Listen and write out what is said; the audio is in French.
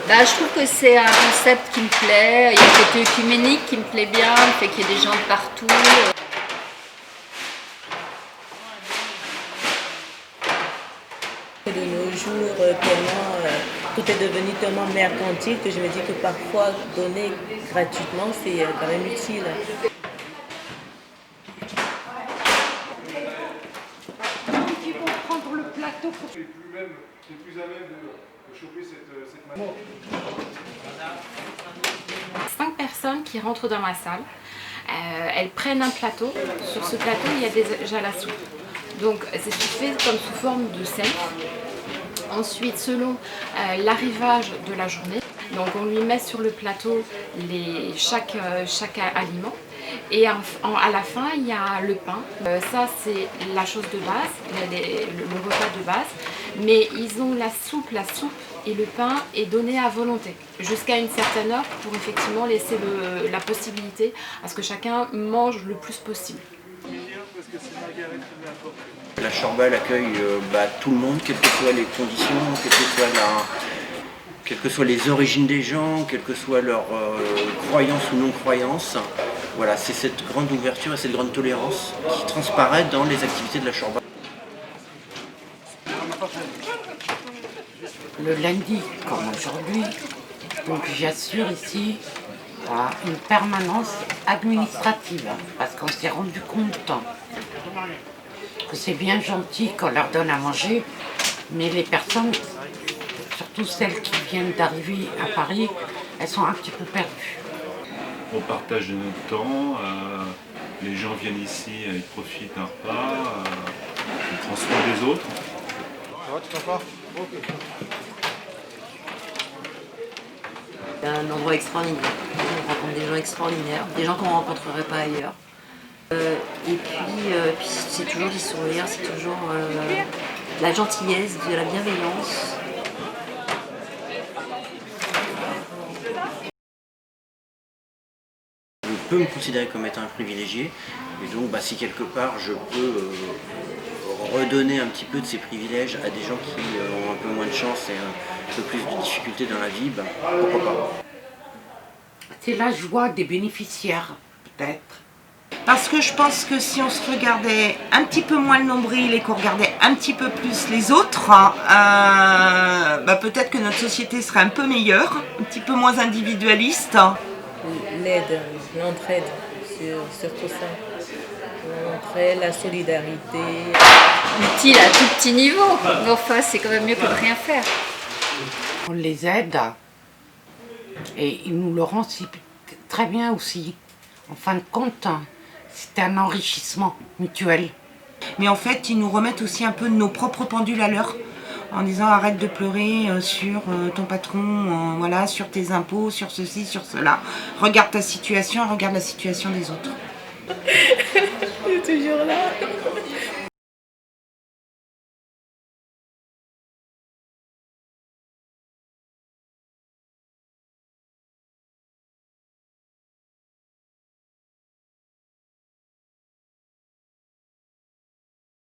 Bah, je trouve que c'est un concept qui me plaît. Il y a le côté œcuménique qui me plaît bien, le fait qu'il y ait des gens de partout. De nos jours, tout est devenu tellement mercantile que je me dis que parfois donner gratuitement, c'est quand même utile. Qui vont prendre le plateau pour... C'est plus à même de choper cette matière. 5 personnes qui rentrent dans ma salle, elles prennent un plateau. Sur ce plateau, il y a déjà la soupe. Donc c'est fait comme sous forme de sel. Ensuite, selon l'arrivage de la journée, donc on lui met sur le plateau chaque aliment. Et à la fin, il y a le pain. Ça, c'est la chose de base, le repas de base. Mais ils ont la soupe et le pain est donné à volonté. Jusqu'à une certaine heure pour effectivement laisser la possibilité à ce que chacun mange le plus possible. La Chorba accueille tout le monde, quelles que soient les conditions, quelles que soient les origines des gens, quelles que soient leurs croyances ou non-croyances. Voilà, c'est cette grande ouverture et cette grande tolérance qui transparaît dans les activités de la Chorba. Le lundi, comme aujourd'hui, donc j'assure ici une permanence administrative parce qu'on s'est rendu compte que c'est bien gentil qu'on leur donne à manger, mais les personnes, surtout celles qui viennent d'arriver à Paris, elles sont un petit peu perdues. On partage de notre temps, les gens viennent ici, ils profitent d'un repas, ils prennent soin des autres. Ça va, tu t'en pars? Ok. C'est un endroit extraordinaire. On rencontre des gens extraordinaires, des gens qu'on ne rencontrerait pas ailleurs. Et puis c'est toujours des sourires, c'est toujours de la gentillesse, de la bienveillance. Je peux me considérer comme étant un privilégié, et donc si quelque part je peux redonner un petit peu de ces privilèges à des gens qui ont un peu moins de chance et un peu plus de difficultés dans la vie, pourquoi pas. C'est la joie des bénéficiaires, peut-être. Parce que je pense que si on se regardait un petit peu moins le nombril et qu'on regardait un petit peu plus les autres, peut-être que notre société serait un peu meilleure, un petit peu moins individualiste. L'aide, l'entraide, surtout ça. L'entraide, la solidarité. Utile à tout petit niveau, mais enfin c'est quand même mieux que de rien faire. On les aide et ils nous le rendent très bien aussi. En fin de compte, c'est un enrichissement mutuel. Mais en fait, ils nous remettent aussi un peu de nos propres pendules à l'heure, en disant arrête de pleurer sur ton patron, voilà, sur tes impôts, sur ceci, sur cela. Regarde ta situation, regarde la situation des autres. Il est toujours là.